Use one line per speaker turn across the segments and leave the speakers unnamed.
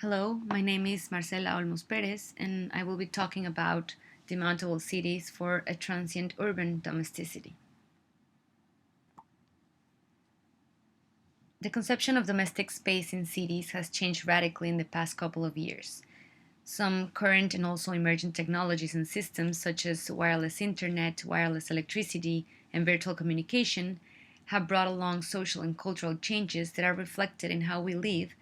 Hello, my name is Marcela Olmos Perez, and I will be talking about the mountable cities for a transient urban domesticity. The conception of domestic space in cities has changed radically in the past couple of years. Some current and also emerging technologies and systems, such as wireless internet, wireless electricity, and virtual communication, have brought along social and cultural changes that are reflected in how we live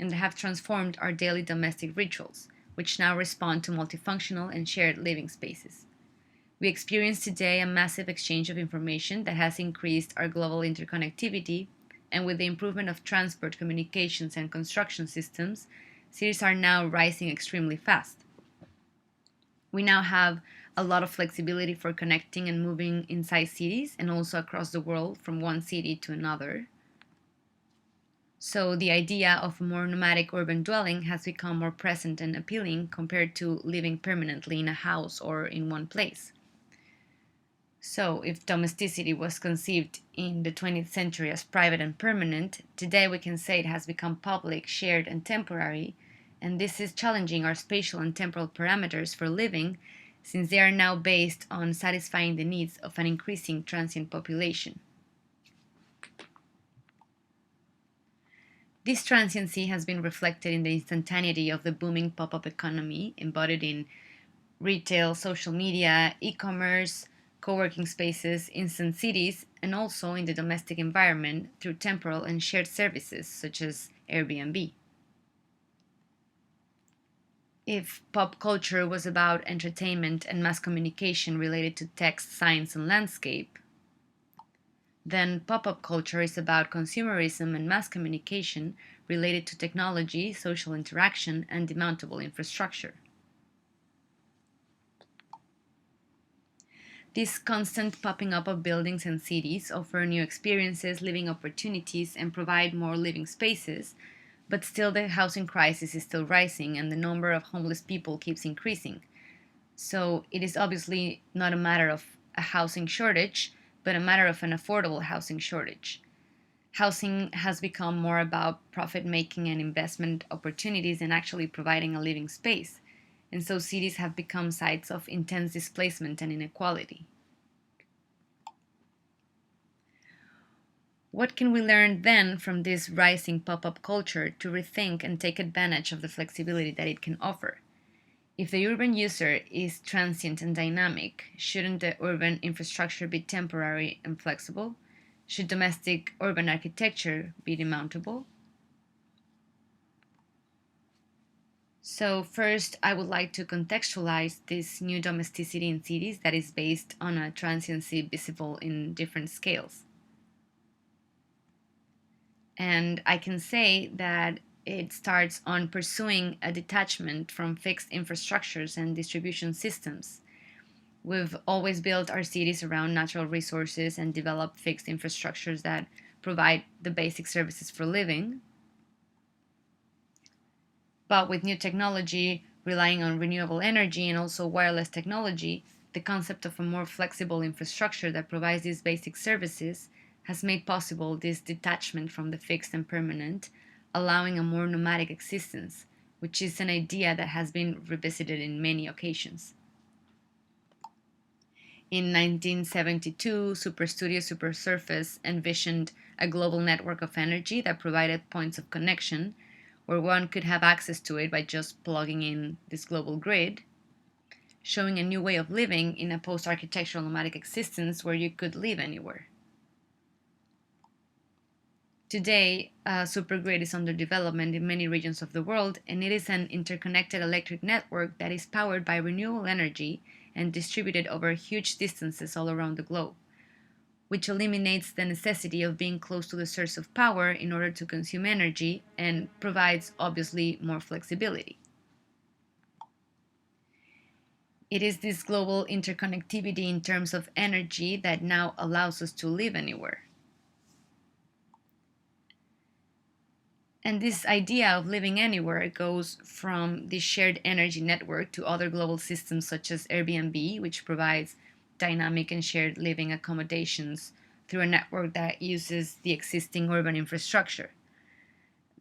and have transformed our daily domestic rituals, which now respond to multifunctional and shared living spaces. We experience today a massive exchange of information that has increased our global interconnectivity, and with the improvement of transport, communications, and construction systems, cities are now rising extremely fast. We now have a lot of flexibility for connecting and moving inside cities and also across the world from one city to another. So, the idea of a more nomadic urban dwelling has become more present and appealing compared to living permanently in a house or in one place. So, if domesticity was conceived in the 20th century as private and permanent, today we can say it has become public, shared, and temporary, and this is challenging our spatial and temporal parameters for living since they are now based on satisfying the needs of an increasing transient population. This transiency has been reflected in the instantaneity of the booming pop up economy embodied in retail, social media, e commerce, co working spaces, instant cities, and also in the domestic environment through temporal and shared services such as Airbnb. If pop culture was about entertainment and mass communication related to text, science, and landscape, then pop up culture is about consumerism and mass communication related to technology, social interaction, and demountable infrastructure. This constant popping up of buildings and cities offer new experiences, living opportunities, and provide more living spaces, but still the housing crisis is still rising and the number of homeless people keeps increasing. So it is obviously not a matter of a housing shortage, but a matter of an affordable housing shortage. Housing has become more about profit making and investment opportunities than actually providing a living space, and so cities have become sites of intense displacement and inequality. What can we learn then from this rising pop up culture to rethink and take advantage of the flexibility that it can offer? If the urban user is transient and dynamic, shouldn't the urban infrastructure be temporary and flexible? Should domestic urban architecture be demountable? So, first, I would like to contextualize this new domesticity in cities that is based on a transiency visible in different scales. And I can say that it starts on pursuing a detachment from fixed infrastructures and distribution systems. We've always built our cities around natural resources and developed fixed infrastructures that provide the basic services for living. But with new technology, relying on renewable energy and also wireless technology, the concept of a more flexible infrastructure that provides these basic services has made possible this detachment from the fixed and permanent, allowing a more nomadic existence, which is an idea that has been revisited in many occasions. In 1972, Superstudio Supersurface envisioned a global network of energy that provided points of connection where one could have access to it by just plugging in this global grid, showing a new way of living in a post architectural nomadic existence where you could live anywhere. Today, a supergrid is under development in many regions of the world, and it is an interconnected electric network that is powered by renewable energy and distributed over huge distances all around the globe, which eliminates the necessity of being close to the source of power in order to consume energy and provides, obviously, more flexibility. It is this global interconnectivity in terms of energy that now allows us to live anywhere. And this idea of living anywhere goes from the shared energy network to other global systems such as Airbnb, which provides dynamic and shared living accommodations through a network that uses the existing urban infrastructure.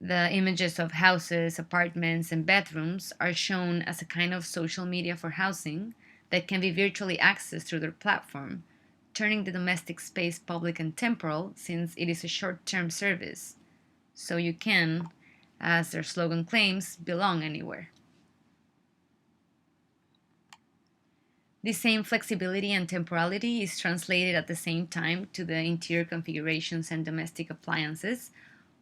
The images of houses, apartments, and bedrooms are shown as a kind of social media for housing that can be virtually accessed through their platform, turning the domestic space public and temporal since it is a short term service. So you can, as their slogan claims, belong anywhere. This same flexibility and temporality is translated at the same time to the interior configurations and domestic appliances,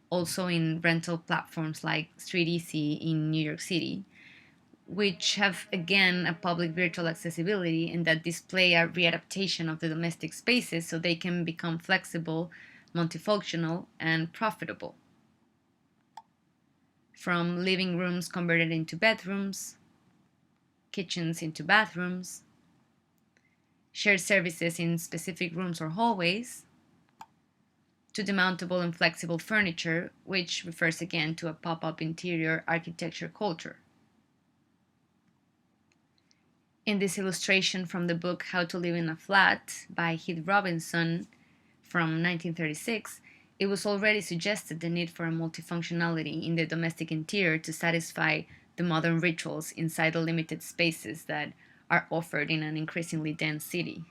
also in rental platforms like StreetEasy in New York City, which have again a public virtual accessibility and that display a readaptation of the domestic spaces so they can become flexible, multifunctional, and profitable. From living rooms converted into bedrooms, kitchens into bathrooms, shared services in specific rooms or hallways, to the mountable and flexible furniture, which refers again to a pop up interior architecture culture. In this illustration from the book How to Live in a Flat by Heath Robinson from 1936, it was already suggested the need for a multifunctionality in the domestic interior to satisfy the modern rituals inside the limited spaces that are offered in an increasingly dense city.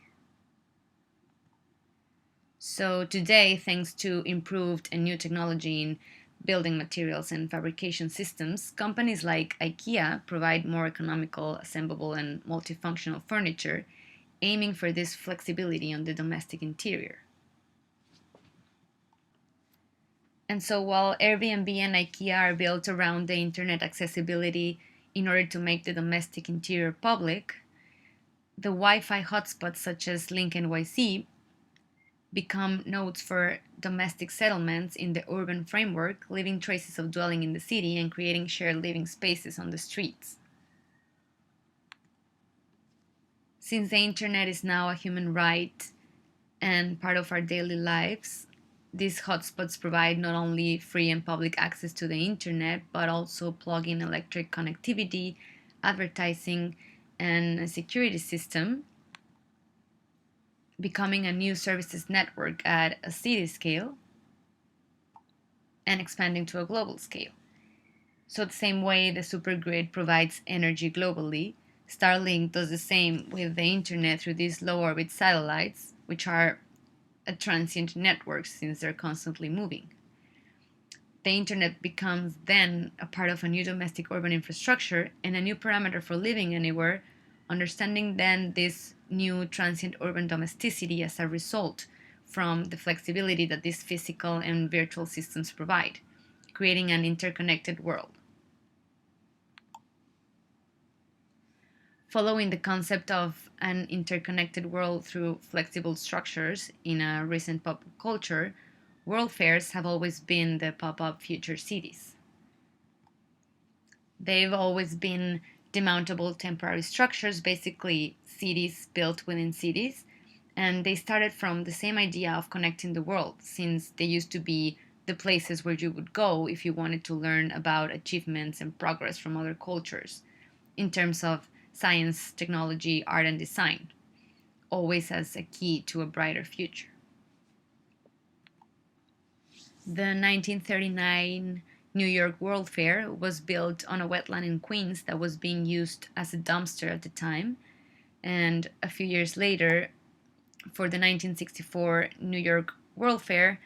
So today, thanks to improved and new technology in building materials and fabrication systems, companies like IKEA provide more economical, assemblable, and multifunctional furniture, aiming for this flexibility on the domestic interior. And so while Airbnb and IKEA are built around the internet accessibility in order to make the domestic interior public, the Wi-Fi hotspots such as Link NYC become nodes for domestic settlements in the urban framework, leaving traces of dwelling in the city and creating shared living spaces on the streets. Since the internet is now a human right and part of our daily lives, these hotspots provide not only free and public access to the internet, but also plug in electric connectivity, advertising, and a security system, becoming a new services network at a city scale and expanding to a global scale. So, the same way the supergrid provides energy globally, Starlink does the same with the internet through these low orbit satellites, which are a transient network since they're constantly moving. The internet becomes then a part of a new domestic urban infrastructure and a new parameter for living anywhere, understanding then this new transient urban domesticity as a result from the flexibility that these physical and virtual systems provide, creating an interconnected world. Following the concept of an interconnected world through flexible structures in a recent pop culture, world fairs have always been the pop up future cities. They've always been demountable temporary structures, basically cities built within cities, and they started from the same idea of connecting the world, since they used to be the places where you would go if you wanted to learn about achievements and progress from other cultures in terms of science, technology, art, and design, always as a key to a brighter future. The 1939 New York World Fair was built on a wetland in Queens that was being used as a dumpster at the time, and a few years later, for the 1964 New York World Fair,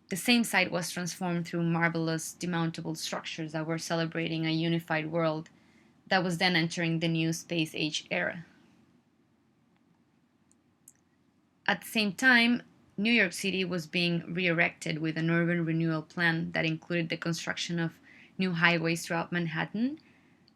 the same site was transformed through marvelous demountable structures that were celebrating a unified world that was then entering the new space age era. At the same time, New York City was being re erected with an urban renewal plan that included the construction of new highways throughout Manhattan,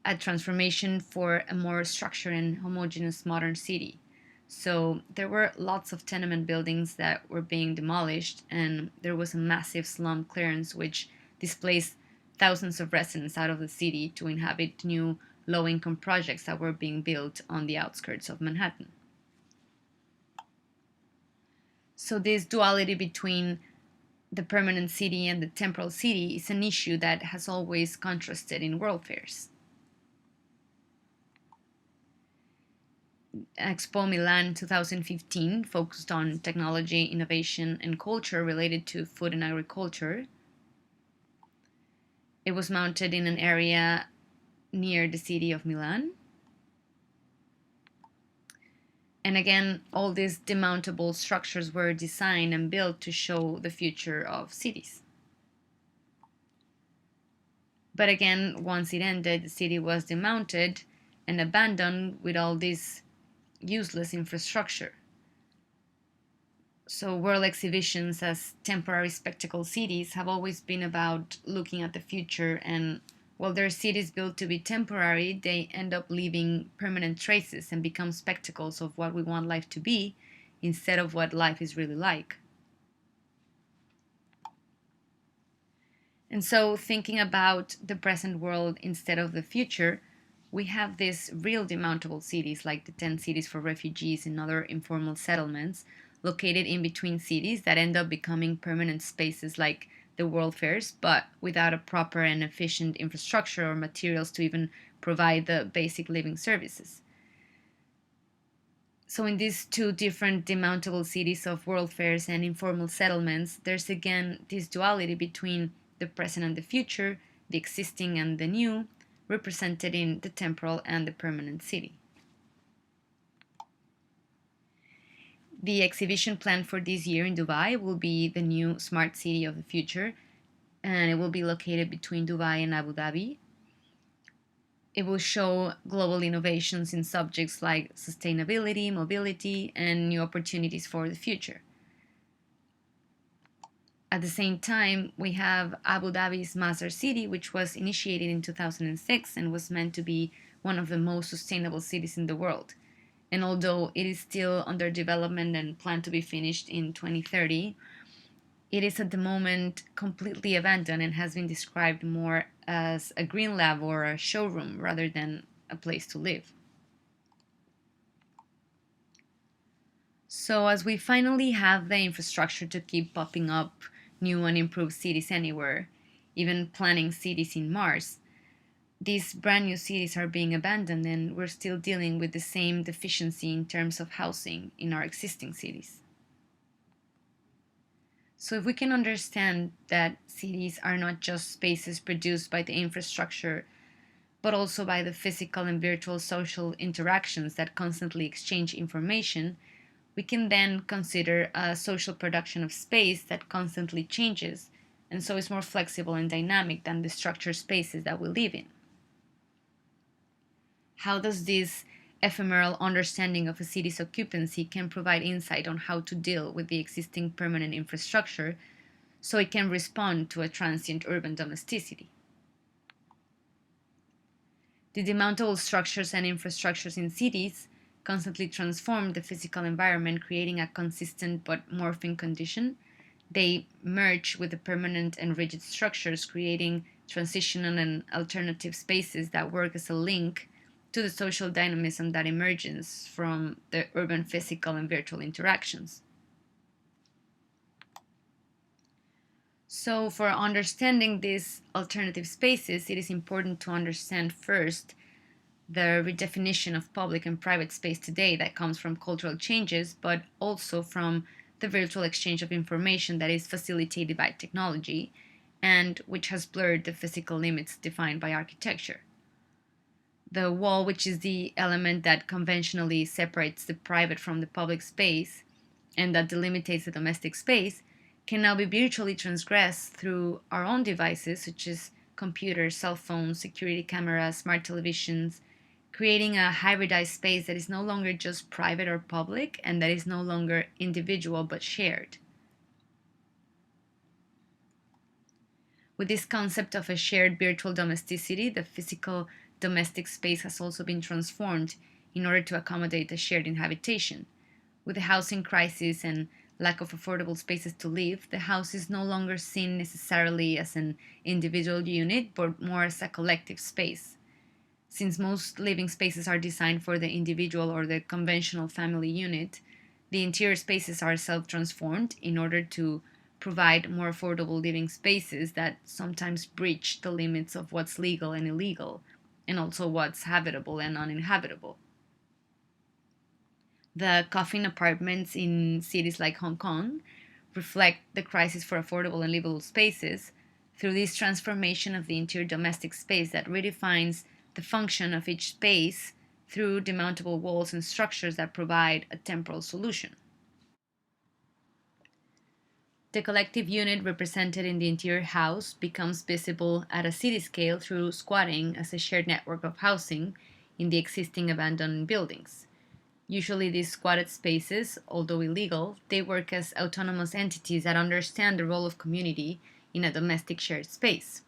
a transformation for a more structured and homogeneous modern city. So there were lots of tenement buildings that were being demolished, and there was a massive slum clearance which displaced thousands of residents out of the city to inhabit new low income projects that were being built on the outskirts of Manhattan. So, this duality between the permanent city and the temporal city is an issue that has always contrasted in world fairs. Expo Milan 2015 focused on technology, innovation, and culture related to food and agriculture. It was mounted in an area near the city of Milan. And again, all these demountable structures were designed and built to show the future of cities. But again, once it ended, the city was demounted and abandoned with all this useless infrastructure. So, world exhibitions as temporary spectacle cities have always been about looking at the future, and while there are cities built to be temporary, they end up leaving permanent traces and become spectacles of what we want life to be instead of what life is really like. And so, thinking about the present world instead of the future, we have these real demountable cities like the 10 cities for refugees and other informal settlements located in between cities that end up becoming permanent spaces like the world fairs, but without a proper and efficient infrastructure or materials to even provide the basic living services. So, in these two different demountable cities of world fairs and informal settlements, there's again this duality between the present and the future, the existing and the new, represented in the temporal and the permanent city. The exhibition planned for this year in Dubai will be the new smart city of the future, and it will be located between Dubai and Abu Dhabi. It will show global innovations in subjects like sustainability, mobility, and new opportunities for the future. At the same time, we have Abu Dhabi's Master City, which was initiated in 2006 and was meant to be one of the most sustainable cities in the world. And although it is still under development and planned to be finished in 2030, it is at the moment completely abandoned and has been described more as a green lab or a showroom rather than a place to live. So, as we finally have the infrastructure to keep popping up new and improved cities anywhere, even planning cities in Mars, these brand new cities are being abandoned and we're still dealing with the same deficiency in terms of housing in our existing cities. So, if we can understand that cities are not just spaces produced by the infrastructure, but also by the physical and virtual social interactions that constantly exchange information, we can then consider a social production of space that constantly changes and so is more flexible and dynamic than the structured spaces that we live in. How does this ephemeral understanding of a city's occupancy can provide insight on how to deal with the existing permanent infrastructure so it can respond to a transient urban domesticity? The demountable structures and infrastructures in cities constantly transform the physical environment, creating a consistent but morphing condition. They merge with the permanent and rigid structures, creating transitional and alternative spaces that work as a link to the social dynamism that emerges from the urban physical and virtual interactions. So, for understanding these alternative spaces, it is important to understand first the redefinition of public and private space today that comes from cultural changes, but also from the virtual exchange of information that is facilitated by technology and which has blurred the physical limits defined by architecture. The wall, which is the element that conventionally separates the private from the public space and that delimitates the domestic space, can now be virtually transgressed through our own devices such as computers, cell phones, security cameras, smart televisions, creating a hybridized space that is no longer just private or public and that is no longer individual but shared. With this concept of a shared virtual domesticity, the physical domestic space has also been transformed in order to accommodate the shared inhabitation. With the housing crisis and lack of affordable spaces to live, the house is no longer seen necessarily as an individual unit but more as a collective space. Since most living spaces are designed for the individual or the conventional family unit, the interior spaces are self transformed in order to provide more affordable living spaces that sometimes breach the limits of what's legal and illegal, and also what's habitable and uninhabitable. The coffin apartments in cities like Hong Kong reflect the crisis for affordable and livable spaces, through this transformation of the interior domestic space that redefines the function of each space through demountable walls and structures that provide a temporal solution. The collective unit represented in the interior house becomes visible at a city scale through squatting as a shared network of housing in the existing abandoned buildings. Usually these squatted spaces, although illegal, they work as autonomous entities that understand the role of community in a domestic shared space.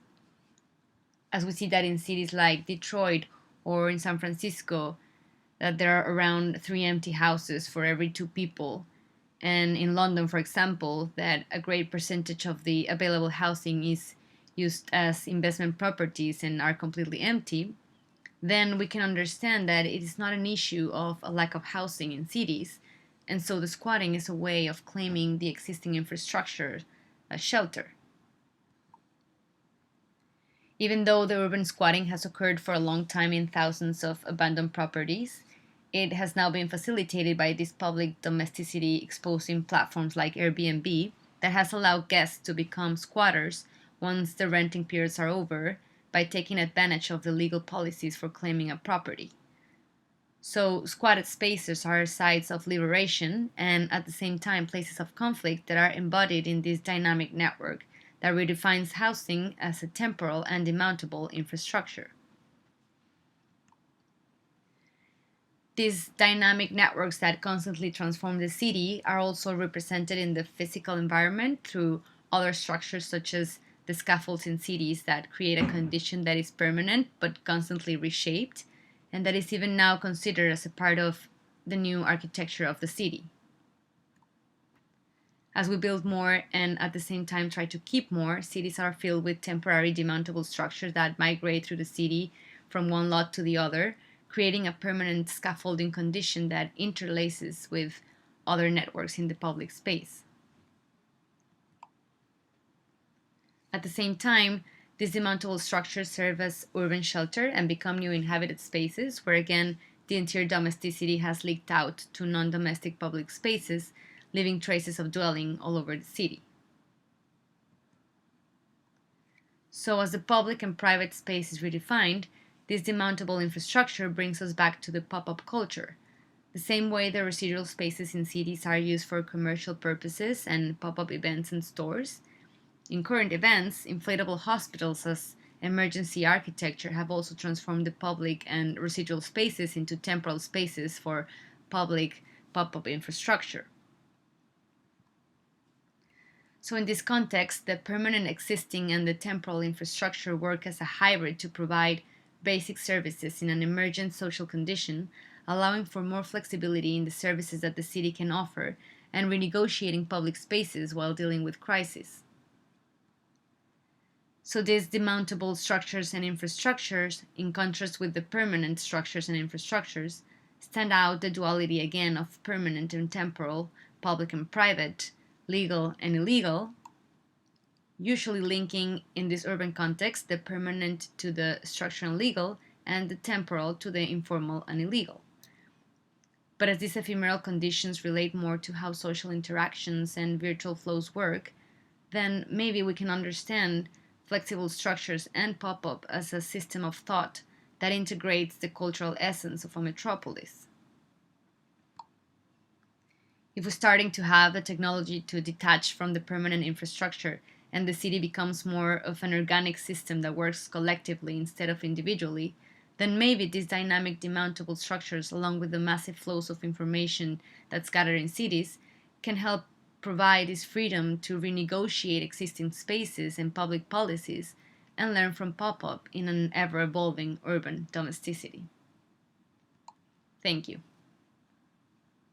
As we see that in cities like Detroit or in San Francisco, that there are around 3 empty houses for every 2 people. And in London, for example, that a great percentage of the available housing is used as investment properties and are completely empty, then we can understand that it is not an issue of a lack of housing in cities, and so the squatting is a way of claiming the existing infrastructure as shelter. Even though the urban squatting has occurred for a long time in thousands of abandoned properties, it has now been facilitated by these public domesticity exposing platforms like Airbnb that has allowed guests to become squatters once the renting periods are over by taking advantage of the legal policies for claiming a property. So, squatted spaces are sites of liberation and at the same time places of conflict that are embodied in this dynamic network that redefines housing as a temporal and demountable infrastructure. These dynamic networks that constantly transform the city are also represented in the physical environment through other structures such as the scaffolds in cities that create a condition that is permanent but constantly reshaped, and that is even now considered as a part of the new architecture of the city. As we build more and at the same time try to keep more, cities are filled with temporary demountable structures that migrate through the city from one lot to the other, creating a permanent scaffolding condition that interlaces with other networks in the public space. At the same time, these demountable structures serve as urban shelter and become new inhabited spaces where again the interior domesticity has leaked out to non-domestic public spaces, leaving traces of dwelling all over the city. So as the public and private space is redefined, this demountable infrastructure brings us back to the pop-up culture. The same way the residual spaces in cities are used for commercial purposes and pop-up events and stores, in current events, inflatable hospitals as emergency architecture have also transformed the public and residual spaces into temporal spaces for public pop-up infrastructure. So in this context, the permanent existing and the temporal infrastructure work as a hybrid to provide basic services in an emergent social condition, allowing for more flexibility in the services that the city can offer and renegotiating public spaces while dealing with crises. So these demountable structures and infrastructures, in contrast with the permanent structures and infrastructures, stand out the duality again of permanent and temporal, public and private, legal and illegal, usually linking in this urban context the permanent to the structural and legal and the temporal to the informal and illegal. But as these ephemeral conditions relate more to how social interactions and virtual flows work, then maybe we can understand flexible structures and pop-up as a system of thought that integrates the cultural essence of a metropolis. If we're starting to have the technology to detach from the permanent infrastructure and the city becomes more of an organic system that works collectively instead of individually, then maybe these dynamic demountable structures, along with the massive flows of information that's gathered in cities, can help provide this freedom to renegotiate existing spaces and public policies and learn from pop-up in an ever-evolving urban domesticity. Thank you.